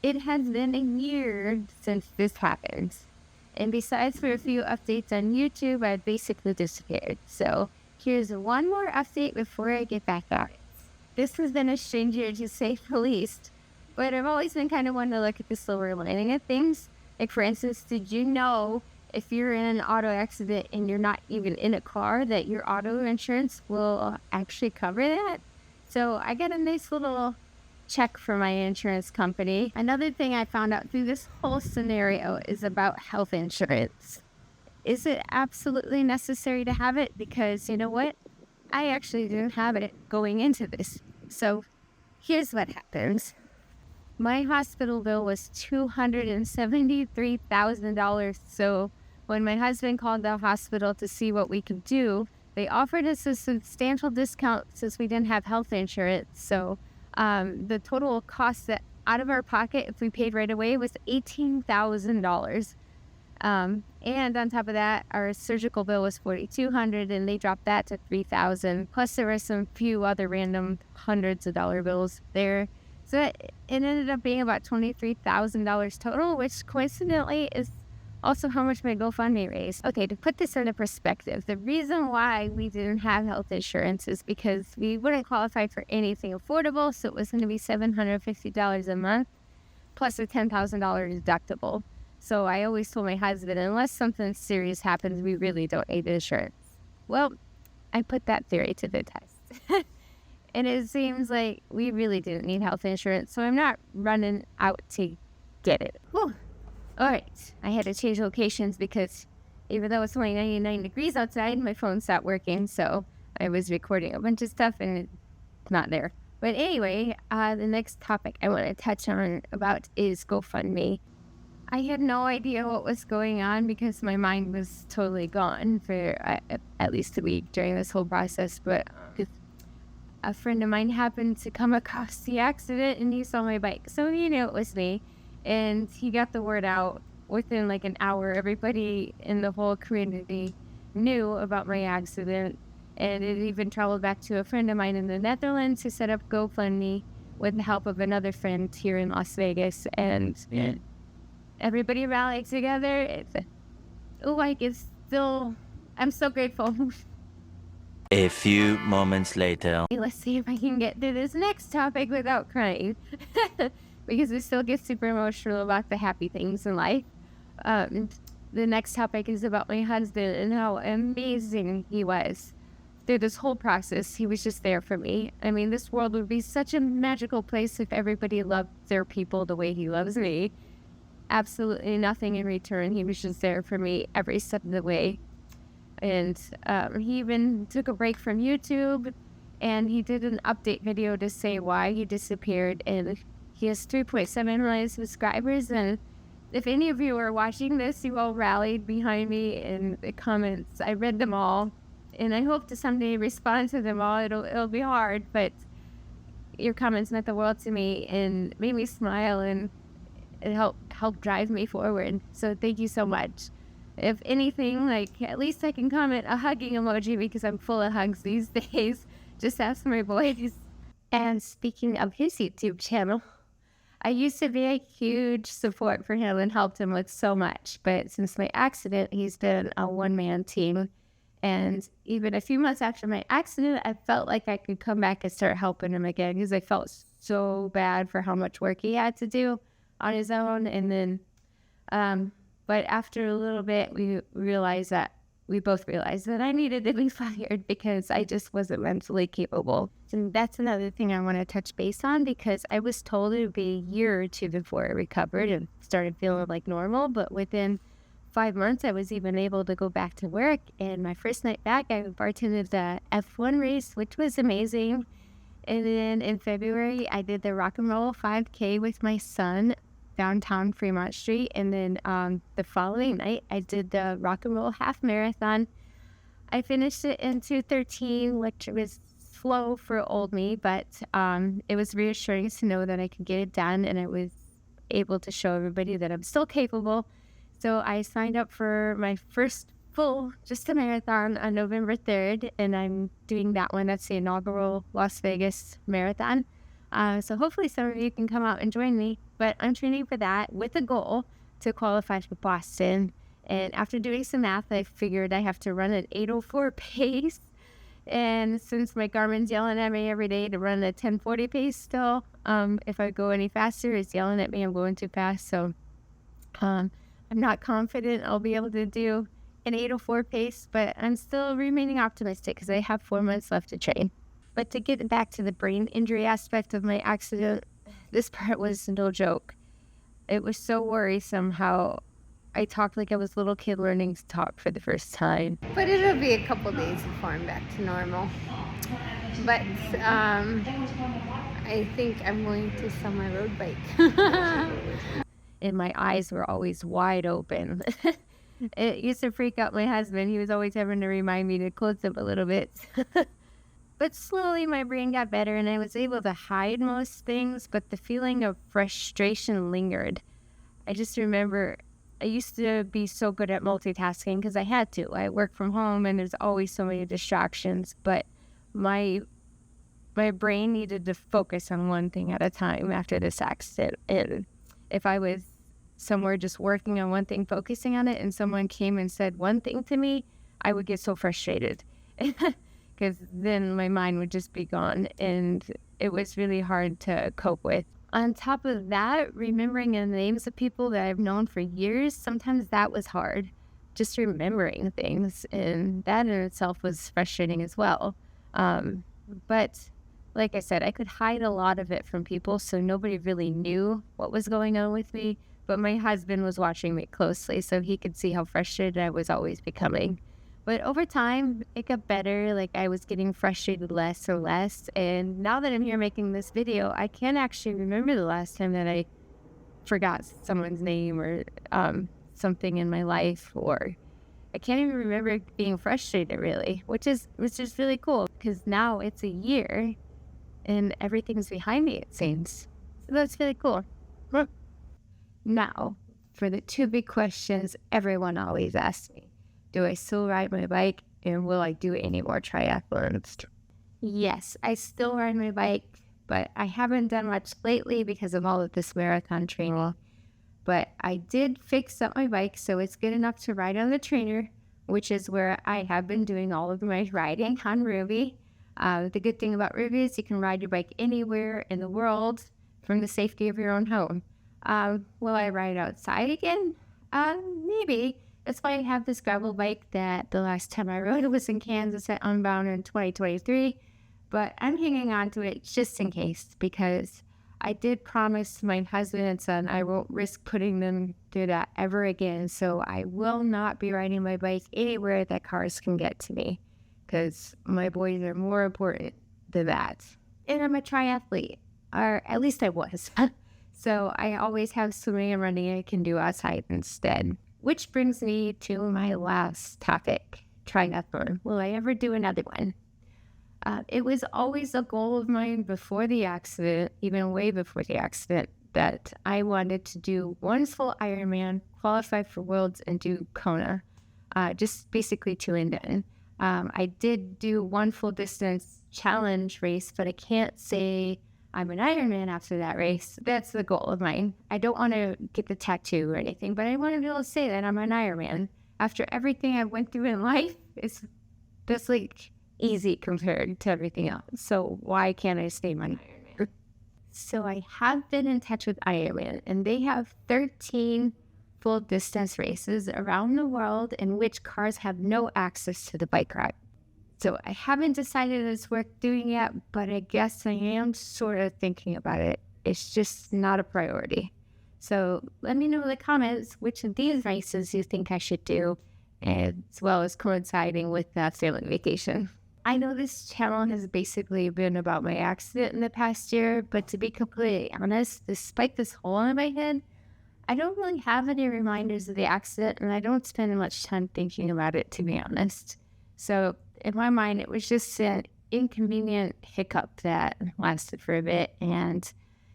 It has been a year since this happened. And besides for a few updates on YouTube, I basically disappeared. So here's one more update before I get back on it. This has been a strange year to say the least, but I've always been kind of one to look at the silver lining of things. Like, for instance, did you know if you're in an auto accident and you're not even in a car, that your auto insurance will actually cover that? So I got a nice little check from my insurance company. Another thing I found out through this whole scenario is about health insurance. Is it absolutely necessary to have it? Because you know what? I actually didn't have it going into this. So here's what happens. My hospital bill was $273,000. So when my husband called the hospital to see what we could do, they offered us a substantial discount since we didn't have health insurance. So the total cost that out of our pocket, if we paid right away, was $18,000. And on top of that, our surgical bill was $4,200, and they dropped that to $3,000. Plus, there were some few other random hundreds of dollar bills there. So it ended up being about $23,000 total, which coincidentally is also how much my GoFundMe raised. Okay, to put this into perspective, the reason why we didn't have health insurance is because we wouldn't qualify for anything affordable, so it was going to be $750 a month, plus a $10,000 deductible. So I always told my husband, unless something serious happens, we really don't need insurance. Well, I put that theory to the test. And it seems like we really didn't need health insurance, so I'm not running out to get it. Whew. All right, I had to change locations because even though it's only 99 degrees outside, my phone stopped working, so I was recording a bunch of stuff and it's not there. But anyway, the next topic I want to touch on about is GoFundMe. I had no idea what was going on because my mind was totally gone for at least a week during this whole process. But a friend of mine happened to come across the accident and he saw my bike. So he knew it was me. And he got the word out within like an hour. Everybody in the whole community knew about my accident. And it even traveled back to a friend of mine in the Netherlands who set up GoFundMe with the help of another friend here in Las Vegas. And everybody rallied together. I'm so grateful. A few moments later. Let's see if I can get to this next topic without crying. Because we still get super emotional about the happy things in life. The next topic is about my husband and how amazing he was. Through this whole process, he was just there for me. I mean, this world would be such a magical place if everybody loved their people the way he loves me. Absolutely nothing in return. He was just there for me every step of the way. And he even took a break from YouTube, and he did an update video to say why he disappeared. And he has 3.7 million subscribers. And if any of you are watching this, you all rallied behind me in the comments. I read them all, and I hope to someday respond to them all. It'll be hard, but your comments meant the world to me and made me smile, and it helped drive me forward. So thank you so much. If anything, like, at least I can comment a hugging emoji because I'm full of hugs these days. Just ask my boys. And speaking of his YouTube channel, I used to be a huge support for him and helped him with so much. But since my accident, he's been a one-man team. And even a few months after my accident, I felt like I could come back and start helping him again because I felt so bad for how much work he had to do on his own. And then, but after a little bit, we both realized that I needed to be fired because I just wasn't mentally capable. And that's another thing I want to touch base on, because I was told it would be a year or two before I recovered and started feeling like normal. But within 5 months, I was even able to go back to work. And my first night back, I bartended the F1 race, which was amazing. And then in February, I did the rock and roll 5K with my son downtown Fremont Street. And then the following night, I did the rock and roll half marathon. I finished it in 2:13, which was slow for old me, but it was reassuring to know that I could get it done, and I was able to show everybody that I'm still capable. So I signed up for my first full, just a marathon on November 3rd, and I'm doing that one. That's the inaugural Las Vegas marathon. So hopefully some of you can come out and join me. But I'm training for that with a goal to qualify for Boston. And after doing some math, I figured I have to run an 8:04 pace. And since my Garmin's yelling at me every day to run a 10:40 pace still, if I go any faster, it's yelling at me I'm going too fast. So I'm not confident I'll be able to do an 8:04 pace, but I'm still remaining optimistic because I have 4 months left to train. But to get back to the brain injury aspect of my accident, this part was no joke. It was so worrisome how I talked like I was a little kid learning to talk for the first time. But it'll be a couple days before I'm back to normal. But I think I'm going to sell my road bike. And my eyes were always wide open. It used to freak out my husband. He was always having to remind me to close them a little bit. But slowly my brain got better and I was able to hide most things, but the feeling of frustration lingered. I just remember I used to be so good at multitasking because I had to. I work from home and there's always so many distractions, but my brain needed to focus on one thing at a time after this accident. And if I was somewhere just working on one thing, focusing on it, and someone came and said one thing to me, I would get so frustrated. Because then my mind would just be gone, and it was really hard to cope with. On top of that, remembering the names of people that I've known for years, sometimes that was hard, just remembering things, and that in itself was frustrating as well. But like I said, I could hide a lot of it from people, so nobody really knew what was going on with me, but my husband was watching me closely, so he could see how frustrated I was always becoming. But over time, it got better. Like I was getting frustrated less and less. And now that I'm here making this video, I can't actually remember the last time that I forgot someone's name or something in my life, or I can't even remember being frustrated really, which is really cool because now it's a year and everything's behind me, it seems. So that's really cool. Now, for the two big questions everyone always asks me. Do I still ride my bike, and will I do any more triathlons? Yes, I still ride my bike, but I haven't done much lately because of all of this marathon training. But I did fix up my bike so it's good enough to ride on the trainer, which is where I have been doing all of my riding on Ruby. The good thing about Ruby is you can ride your bike anywhere in the world from the safety of your own home. Will I ride outside again? Maybe. That's why I have this gravel bike that the last time I rode it was in Kansas at Unbound in 2023. But I'm hanging on to it just in case because I did promise my husband and son I won't risk putting them through that ever again. So I will not be riding my bike anywhere that cars can get to me because my boys are more important than that. And I'm a triathlete, or at least I was. So I always have swimming and running I can do outside instead. Which brings me to my last topic, triathlon. Will I ever do another one? It was always a goal of mine before the accident, even way before the accident, that I wanted to do one full Ironman, qualify for Worlds, and do Kona, just basically 2 and done. I did do one full distance challenge race, but I can't say I'm an Ironman after that race. That's the goal of mine. I don't want to get the tattoo or anything, but I want to be able to say that I'm an Ironman. After everything I went through in life, that's like easy compared to everything else. So why can't I say I'm an Ironman? So I have been in touch with Ironman, and they have 13 full distance races around the world in which cars have no access to the bike route. So I haven't decided it's worth doing yet, but I guess I am sort of thinking about it. It's just not a priority. So let me know in the comments which of these races you think I should do, as well as coinciding with that family vacation. I know this channel has basically been about my accident in the past year, but to be completely honest, despite this hole in my head, I don't really have any reminders of the accident, and I don't spend much time thinking about it, to be honest. So in my mind, it was just an inconvenient hiccup that lasted for a bit. And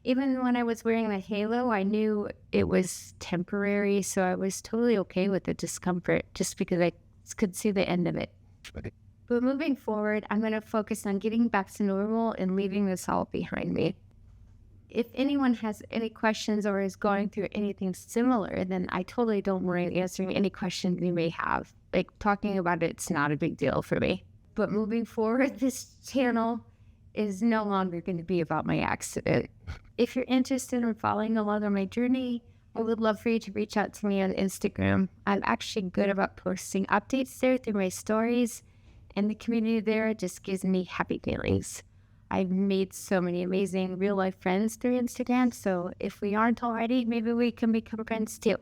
even when I was wearing the halo, I knew it was temporary. So I was totally okay with the discomfort just because I could see the end of it. But moving forward, I'm going to focus on getting back to normal and leaving this all behind me. if anyone has any questions or is going through anything similar, then I totally don't mind answering any questions you may have. Like talking about it's not a big deal for me. But moving forward, this channel is no longer going to be about my accident. If you're interested in following along on my journey, I would love for you to reach out to me on Instagram. I'm actually good about posting updates there through my stories, and the community there just gives me happy feelings. I've made so many amazing real life friends through Instagram, so if we aren't already, maybe we can become friends too.